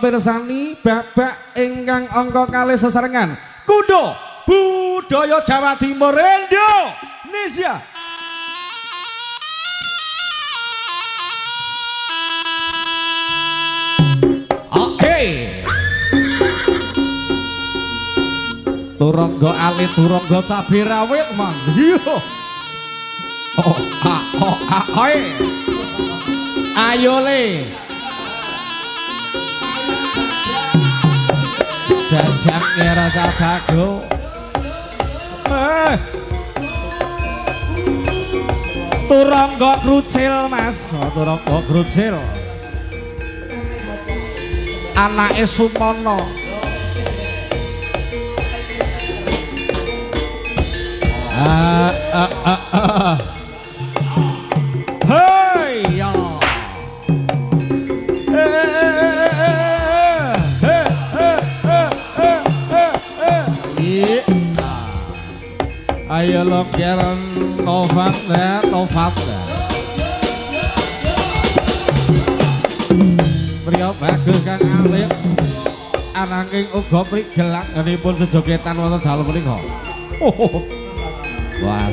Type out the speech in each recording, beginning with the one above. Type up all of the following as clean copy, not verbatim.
kula pirsani babak ingkang angka kalih sesarengan Kundo Budaya Jawa Timur Indonesia. Oke. Turangga alit turangga cabe rawit mang. Yo. Ayo le. Jajang ngira cadago. Turangga krucil Mas, turangga krucil. Anake Sumono. Hey ya. Ayo lo keren Novanda. Pria bagus Kang Alif. Ananging uga prigelang ngenipun sejogetan wonten dalem menika. Wah.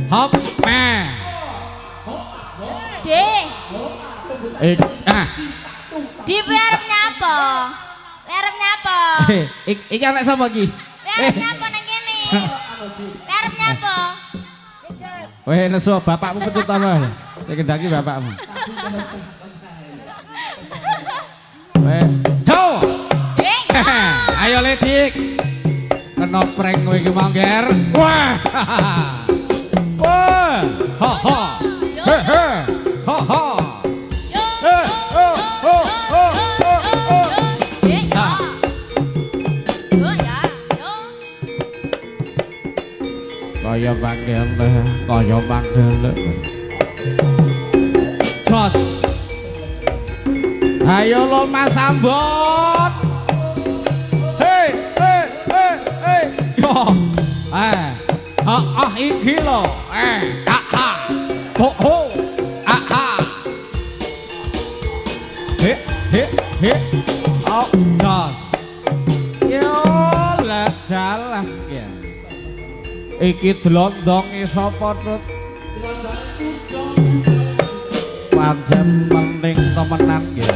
Hop meh. Di arep nyapa? Arep nyapa? Iki anak sapa iki? Arep nyapa nang kene? Arep nyapa? Weh nesu bapakmu petut apa? Sing kendaki bapakmu. Weh, ho! Ayo Ledik. Kena prank kowe iki mangger. Wah! Wah! Ha ha. He he. Ha ha. Kaya panggil kaya panggil Jos ayo lo Mas Ambon hei yo iki lo Jos yo lah dalah ya. Iki dlondonge sapa Tut? Pancen penting temenan nggih.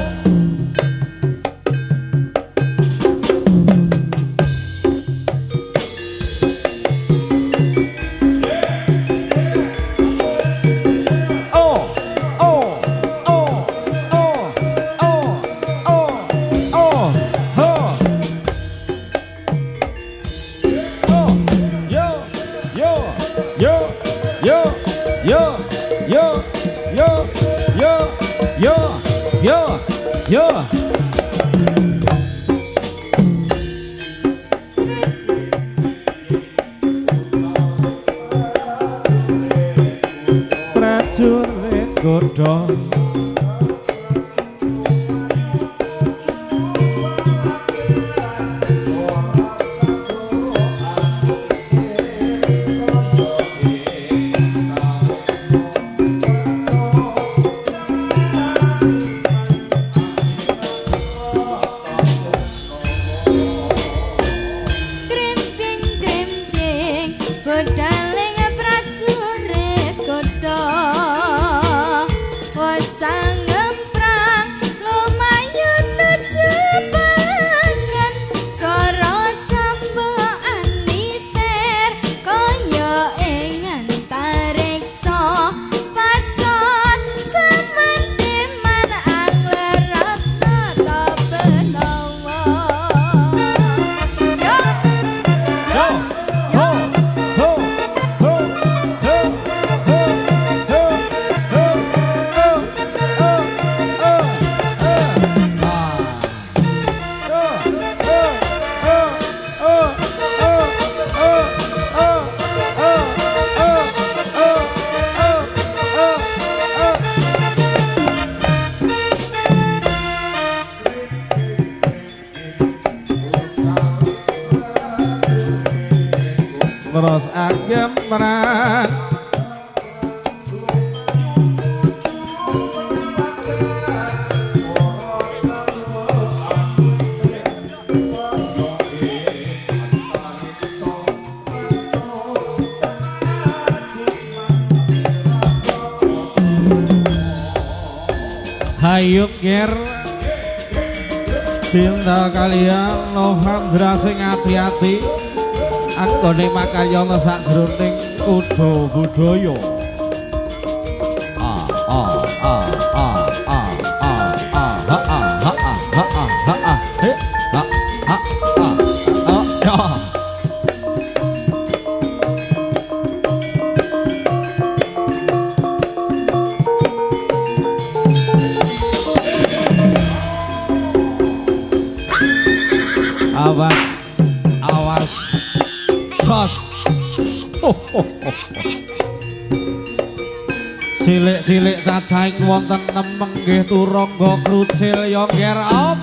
Prajurit godhong terus agem perang Hayu nger cinta kalian Lohandra sing hati-hati anggone makaryana sakjroning kuda budaya awas sos cilik-cilik cacahing wonten nemeng nggih turangga krucil ya nger op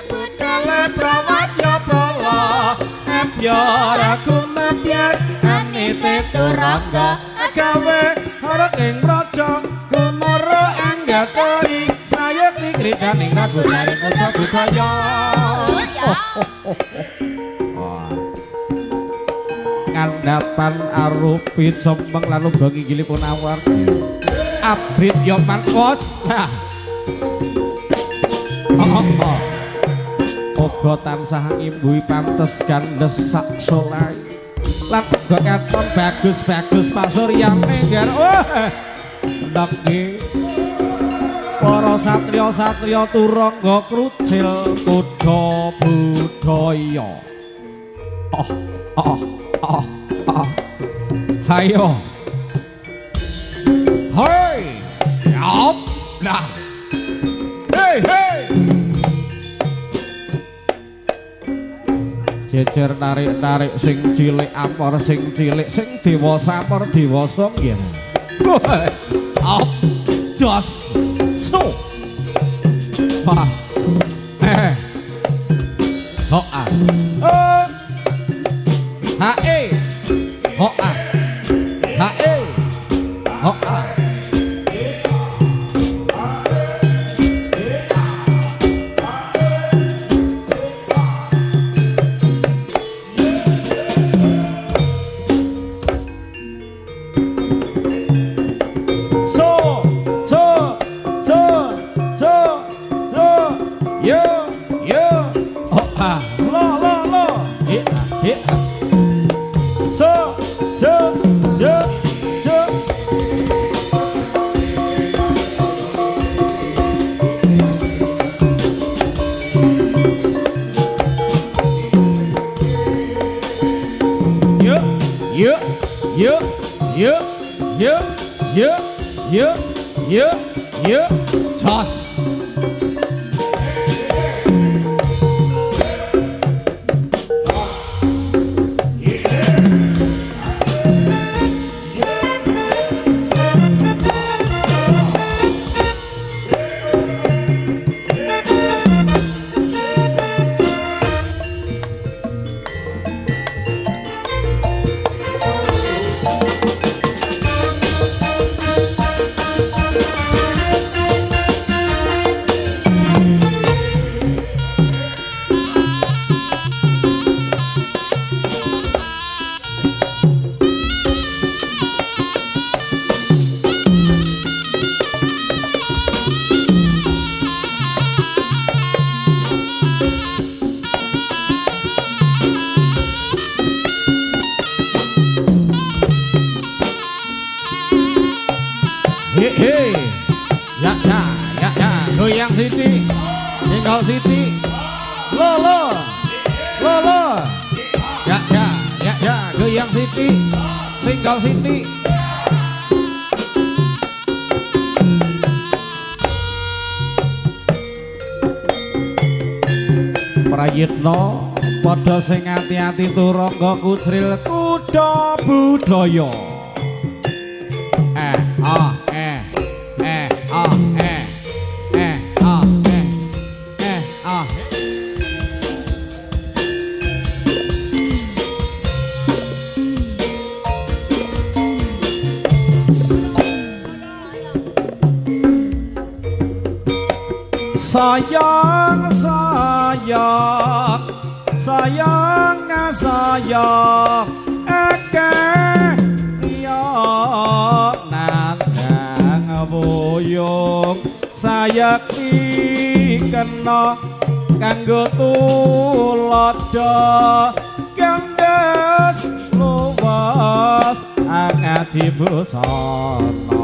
budale prawadya pala biar aku mabiar anite turangga gawe harek ing raja kumara anggatari sayekti kridaning nagari kuda budaya ngandhapan arupi cempeng lan uga nginggilipun awardi abrit ya mangkos uga tansah ngimbuhi pantes gandes sak solai lan uga katon bagus-bagus pasuryane ngger nggih para satriya-satriya turangga krucil kuda budaya hayo hoi yop nah hey jejer tarik-tarik sing cilik ampor sing cilik sing dewasa ampor dewasa nggih op jos so ha ho a ha e ho a ha e ho a Yuk, jos. Hei, ya, goyang Siti, tinggal Siti, lo, ya, goyang Siti, tinggal Siti. Prayitna padha sing ati-ati turangga kucril kuda budaya. Sayang ake yo nanda mung sayekti kena kanggo tulodo gandes luwes angati busana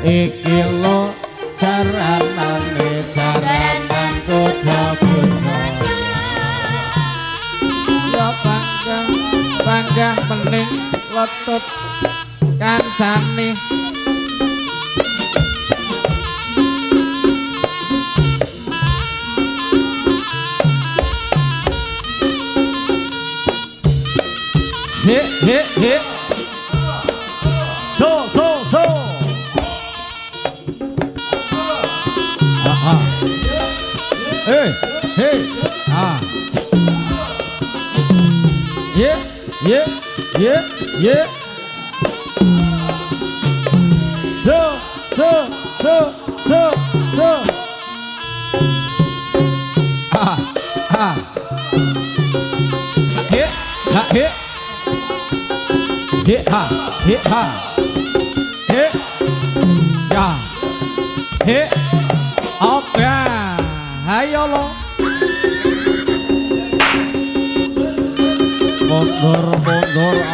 iki lo jaranane jaranan kuda-kuda ya panggah pening letut kancane he so hey yeah so ya oke ayo lo mundur ya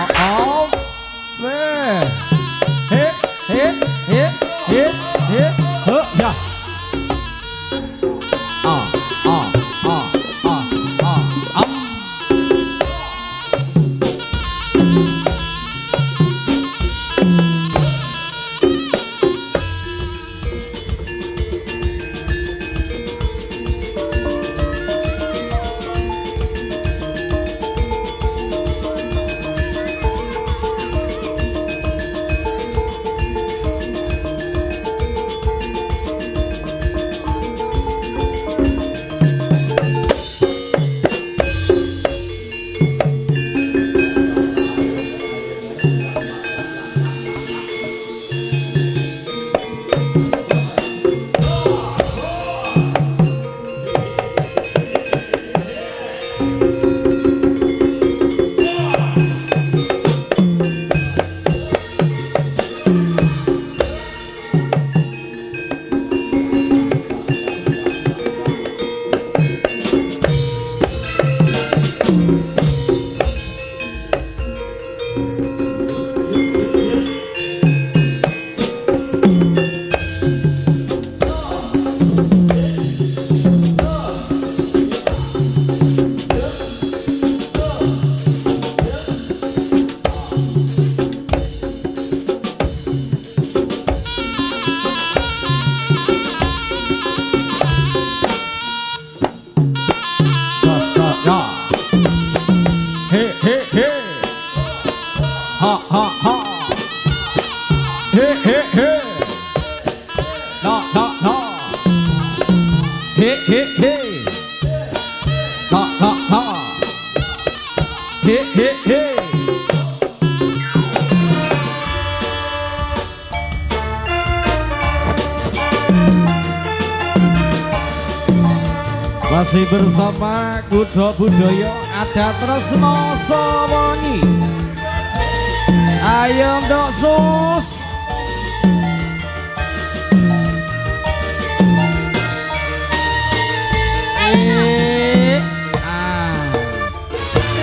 masih bersama Kuda Budaya Adat Tresno Sawangi. Ayo ndok sus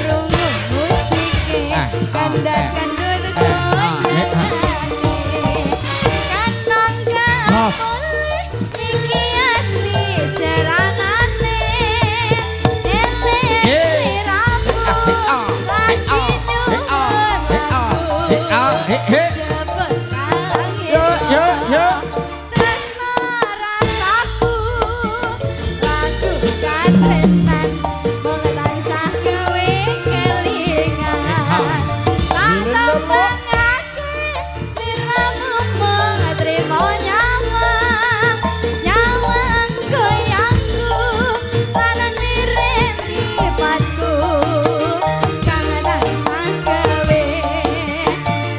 Rungu musike kandakan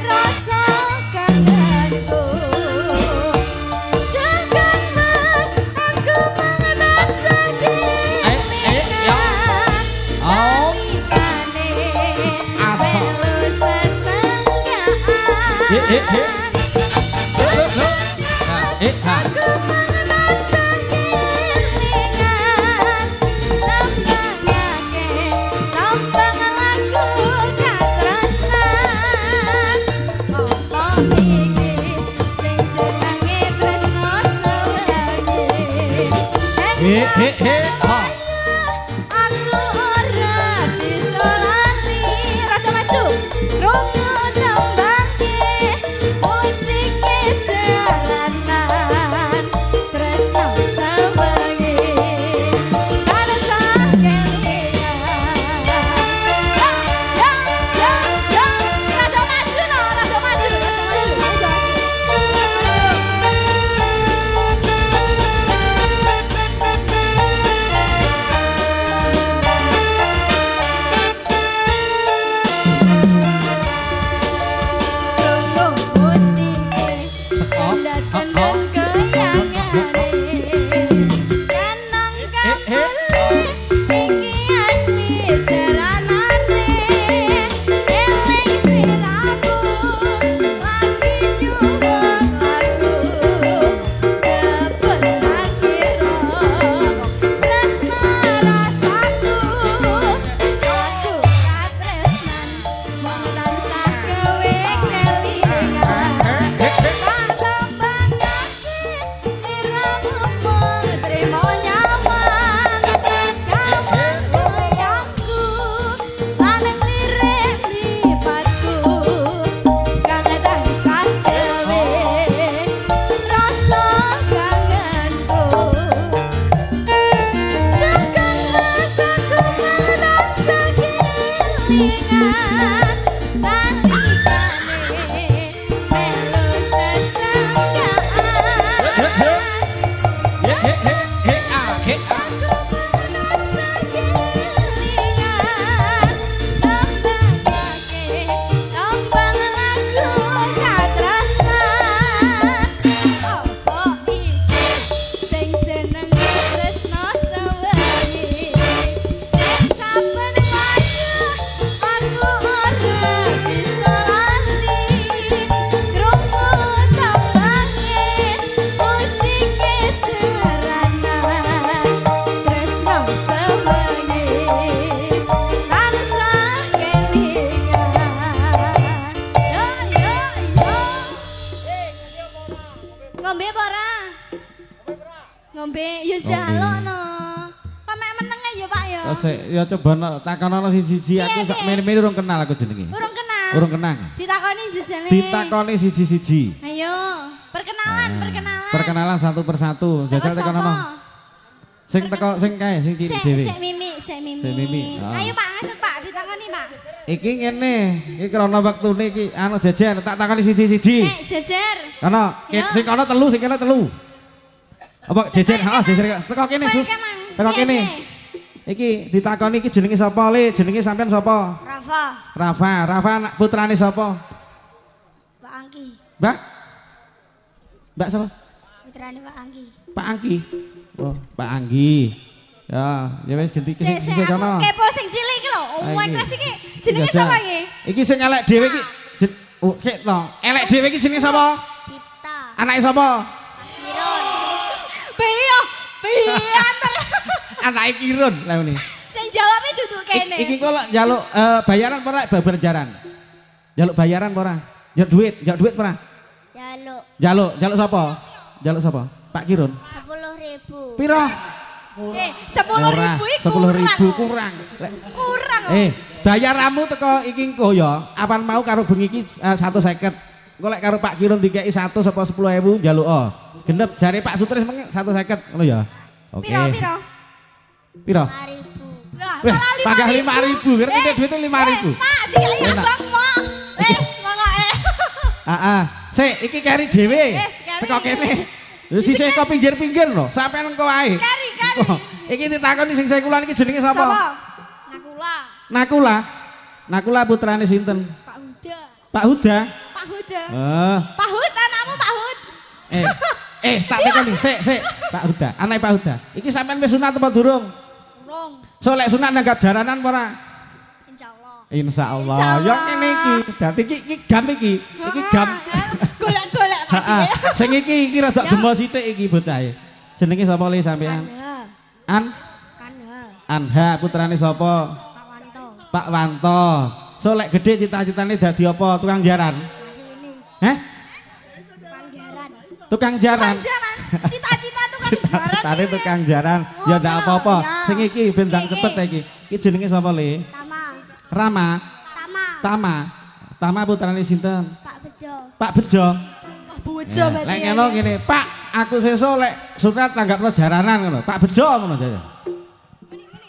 Rasa Ya coba takonono siji-siji aku sak mene-mene urung kenal aku jenenge. Urung kenal. Urung kenal. Ditakoni jejane. Ditakoni siji-siji. Ayo, perkenalan. Perkenalan satu persatu. Jajal takonono. Sing teko sing kae sing cilik dhewe. Sik Mimi. Ayo Pak, ngatut Pak, ditakoni Pak. Iki ngene, iki krana wektune iki anu jejer tak takoni siji-siji. Jejer. Kono, sing kono telu, sing kene telu. Apa jejer? Heeh, jejer. Teko kene, Sus. Teko kene. Iki ditakoni iki jenenge sapa, Le? Jenenge sampean sapa? Rafa anak putrane sapa? Pak Angki. Mbak sapa? Putrane Pak Angki. Pak Angki. Oh, Pak Anggi. Ya wis ganti sing kono. Kepo sing cilik iki lho. Wah, kelas iki jenenge sapa iki? Iki sing elek dhewe iki. Oh, kek to. Elek dhewe iki jenenge sapa? Dita. Anake sapa? Kirun. Pianter. Anake Kirun lha ngene. Sing jawabe duduk kene. Iki kok lek njaluk bayaran apa lek babar-jaran? Njaluk bayaran apa ora? Njaluk duit apa ora? Njaluk sapa? Pak Kirun. 10.000. Piro? 10.000 iki 10.000 kurang. Kurang. Bayaranmu teko iki engko ya. Apan mau karo bengi iki 150. Engko lek karo Pak Kirun dikeki 100 apa 10.000 njaluk genep jare Pak Sutris mengke 150 ngono ya. Oke. Piro? 5.000. Lah, pagah 5.000, ngerti duitnya 5.000. Pak, dikai abang kok. Wis, pokoke. Heeh. Sik, iki keri dhewe. Teko kene. Lho sisih kok pinggir-pinggir lho, sampean engko wae. Kari. Iki ditakoni sing sekulan iki jenenge sapa? Nakula putrane sinten? Pak Huda. Pak Hud anakmu Pak Hud. Tak tekoni, sik. Pak Huda, anake Pak Huda. Iki sampean wis sunat apa durung? Durung. So lek sunat nanggap daranan apa ora? Insyaallah. Insyaallah. Ya ngene iki. Dadi iki gam iki. Iki gam. Heeh. Sing iki rada gemo sithik iki bocahe. Jenenge sapa le sampean? Anha putrane sapa? Pak Wanto. So lek gedhe cita-citane dadi apa? Tukang jaran? Heh? Tukang jaran. Cita-cita tukang jaran. Tare tukang jaran. Ya ndak apa-apa. Sing iki bendang cepet iki. Iki jenenge sapa le? Rama. Tama putrane sinten? Pak Bejo. Oh, Bejo berarti. Lek ngono ngene, Pak, aku sesuk lek sunat tanggapno jaranan ngono. Pak Bejo ngono aja.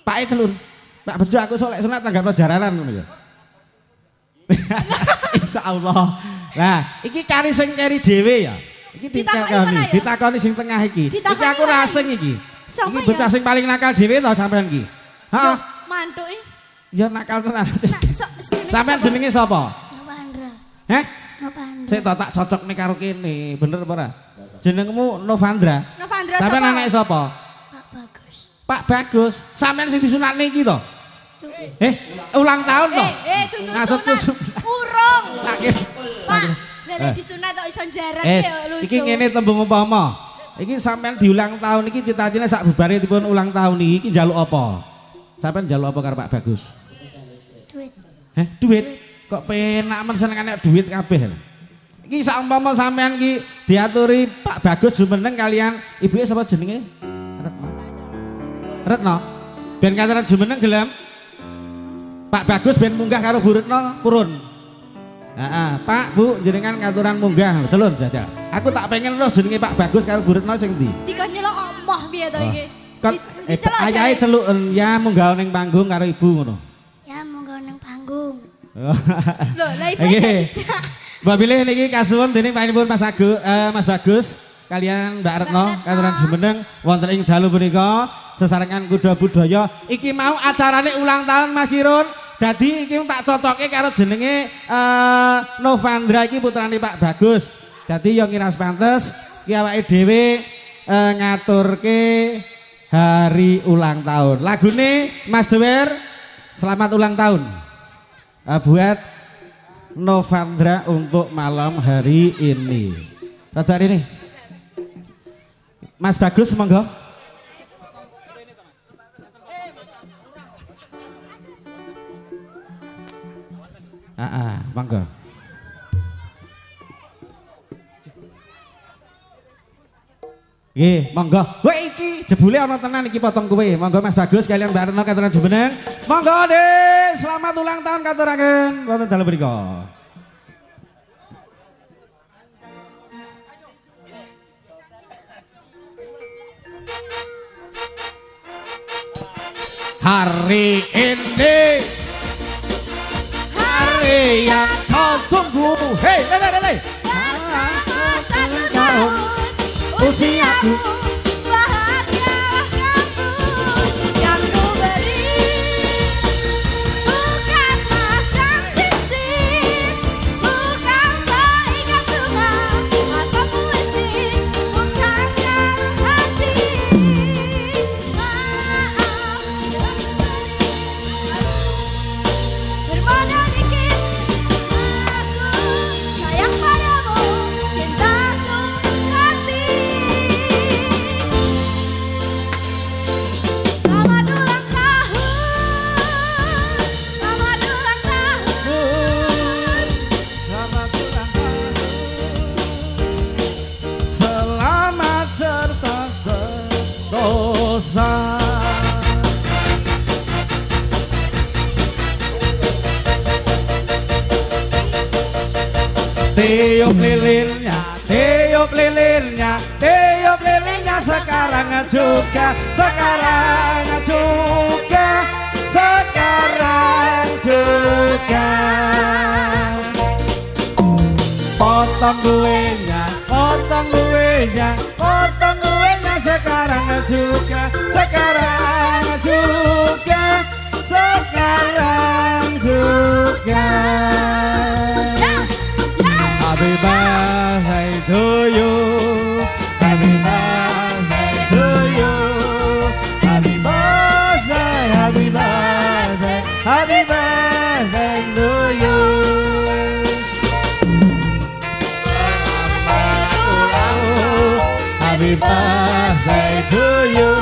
Pak celun. Pak Bejo aku sesuk lek sunat tanggapno jaranan ngono ya. Insyaallah. Nah, iki kari sing keri dhewe ya. Iki ditakoni sing tengah iki. Iki aku rasing iki. Iki bocah sing paling nakal dhewe to sampean iki. Heeh. Mantuke. Ya nakal tenan. Sampean jenenge sapa? Novandra. Heh? Novandra. Sik tak cocokne karo kene, bener apa ora? Jenengmu Novandra. Novandra sapa? Sampean anake sapa? Pak Bagus. Pak Bagus. Sampean sing disunatne iki to? Ulang tahun to? Maksudku urung. Pak, lha disunat kok iso jaran ya lucu. Iki ngene tembung umpama. Iki sampean diulang tahun iki cita-citane sak bubare dipun ulang tahun iki njaluk apa? Sampean njaluk apa karo Pak Bagus? Duit. Duit. Kok penak men senengane duit kabeh. Iki sak umpama sampean iki diaturi Pak Bagus jumeneng kalian ibuke sapa jenenge? Retno. Ben kataran jumeneng gelem. Pak Bagus ben munggah karo Bu Retno purun. Heeh, Pak, Bu, jenengan katuran munggah, betul jajal. Aku tak pengen lho jenenge Pak Bagus karo Bu Retno sing ndi? Dikon nyelok omoh piye to iki? Ayahe celuk ya munggah ning panggung karo ibu ngono. Ya munggah ning panggung. Lho, lah ibu Mbak Bilih niki kasuwun dening panjenengan Mas Bagus kalian Mbak Retno katuran jumeneng wonten ing dalu punika sesarengan kuda budaya iki mau acarane ulang tahun Mas Kirun. Dadi iki tak cocoke karo jenenge Novandra iki putrane Pak Bagus. Dadi yo ngira pantes ki awake dhewe ngaturke hari ulang tahun. Lagune Mas Dewer selamat ulang tahun. Buat Novandra untuk malam hari ini. Rada ini. Mas Bagus monggo. Monggo. Nggih, monggo. Wah iki jebule ana tenan iki potong kowe. Monggo Mas Bagus kalian Mbak Retno katuran jumeneng. Monggo Dek, selamat ulang tahun katuraken wonten dalem mriku. Hari ini yang kau tunggu, hei, lele, tahun usiaku, bahagia kamu yang ku beri, bukanlah cincin, bukan seingat bunga atau puisi, bukan jarum hati. Bermodal dikit, aku sayang padamu, cintaku hati. Selamat ulang tahun, selamat ulang tahun. selamat ulang tahun, selamat serta sentosa. Tiup lilinnya, tiup lilinnya, tiup lilinnya sekarang juga, sekarang juga, sekarang juga. Potong kuenya, potong kuenya, potong kuenya sekarang juga, sekarang juga, sekarang juga. Happy birthday to you, happy birthday to you, happy birthday, happy birthday, happy birthday to you. Selamat Happy birthday to you.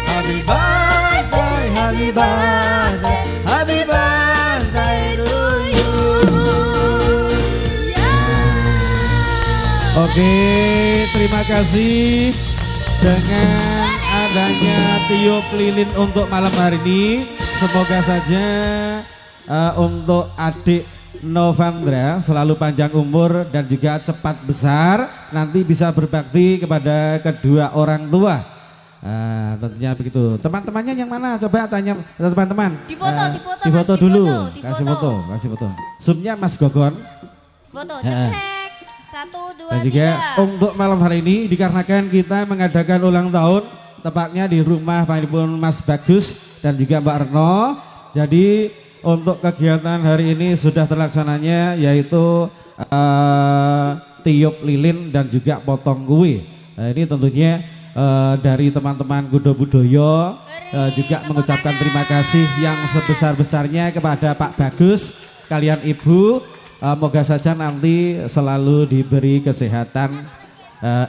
Happy birthday, happy birthday, happy birthday to you. Oke, terima kasih dengan adanya tiup lilin untuk malam hari ini. Semoga saja untuk adik Novandra selalu panjang umur dan juga cepat besar, nanti bisa berbakti kepada kedua orang tua. Tentunya begitu. Teman-temannya yang mana? Coba tanya teman-teman. Di foto dulu. Kasih foto. Zoomnya Mas Gogon. Foto cekrek. 1, 2, 3. Dan juga untuk malam hari ini dikarenakan kita mengadakan ulang tahun tepatnya di rumah panjenengan Mas Bagus dan juga Mbak Retno. Jadi untuk kegiatan hari ini sudah terlaksananya yaitu tiup lilin dan juga potong kue. Nah, ini tentunya dari teman-teman Kudo Budoyo juga mengucapkan terima kasih yang sebesar-besarnya kepada Pak Bagus, kalian Ibu. Moga saja nanti selalu diberi kesehatan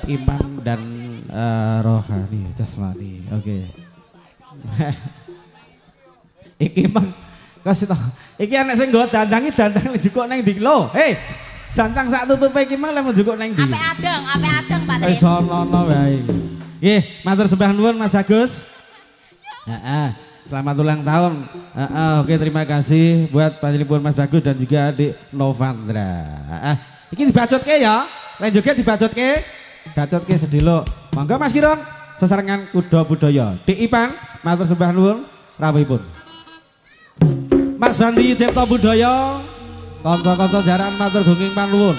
iman dan rohani, jasmani. Oke. Iki mang kasih tau. Iki anak sing nggawa dandangi dandang njukuk nang ndi lho. Hei. Dandang sak tutupe iki mang lek njukuk nang ndi? Ape adeng Pak Tris. Wis ono wae. Nggih, matur sembah nuwun Mas Bagus. Heeh. Selamat ulang tahun. Oke, terima kasih buat panjenengan Mas Bagus dan juga Adik Novandra. Iki dibacotke ya. Lan juga dibacotke. Bacotke sedilo. Monggo Mas Kiron sesarengan Kudo Budaya. Dik Ipan matur sembah nuwun rawuhipun. Mas Bandi Cipta Budaya, kanca-kanca jaran matur gunging panuwun.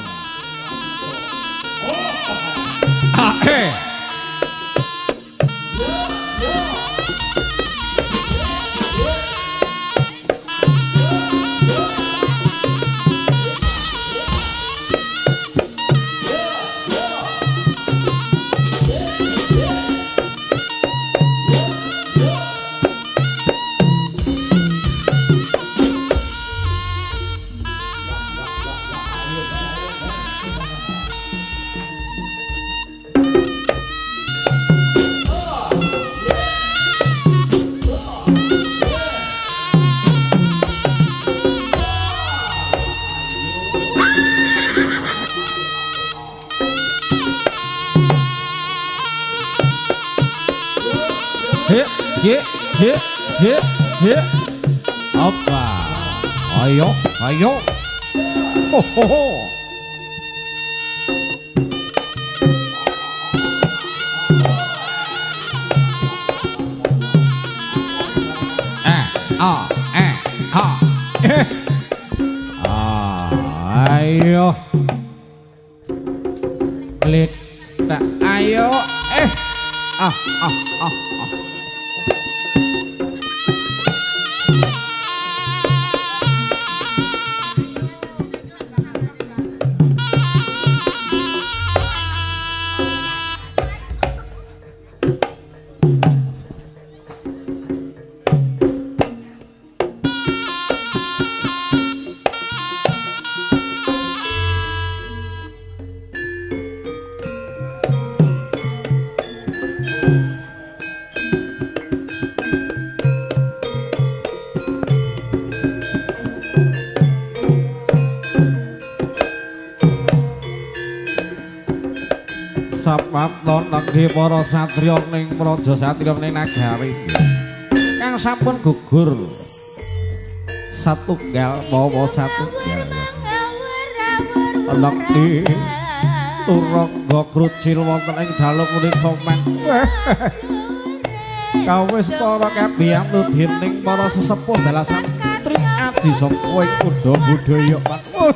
Hit. Apa? Ayo. Ho. Ayo. Klik. Ayo. Sapapton nggih para satriya ning praja satriya ning nagari kang sampun gugur satunggal mawa satunggal lekti turangga krucil wonten ing dalu punika men kawis para kabiyantu dening para sesepuh dalasan tri adi saka ing Kudo Budaya wah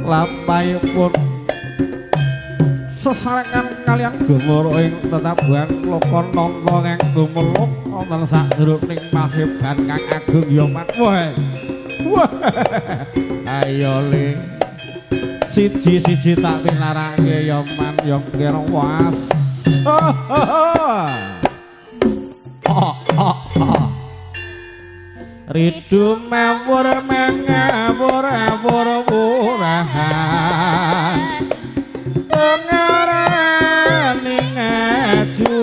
lampahipun sesarengan kalian gumara ing tetabuhan lokon nangka kang gumeluk wonten sadurunging paheban kang agung ya mat wah ayo le siji-siji tak pinarake ya man ya kira was ridu mawur mengawur-awur-wurahan pengarani ngajurit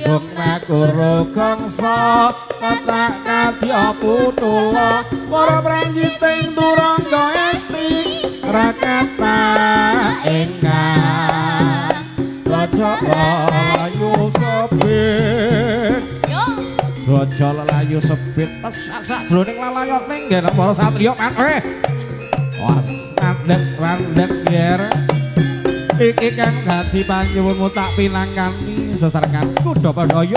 yung makuro gongso tatak kadya punula para pranjiting turangga esti rakata ingkang Dajjal layu sepit Dajjal layu sepit sak jroning lalayoning nggih para satriya Wandek yer iki kang dadi panyuwunmu tak pinangkani sesarengan kuda padaya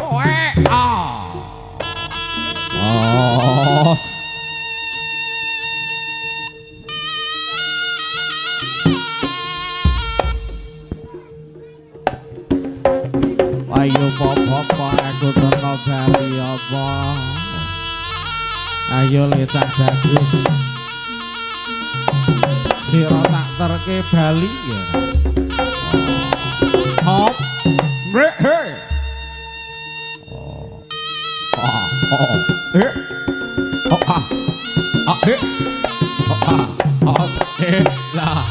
ayo popo aku terno bali apa ayo lecak bagus sira tak terke bali ya hop brek he lah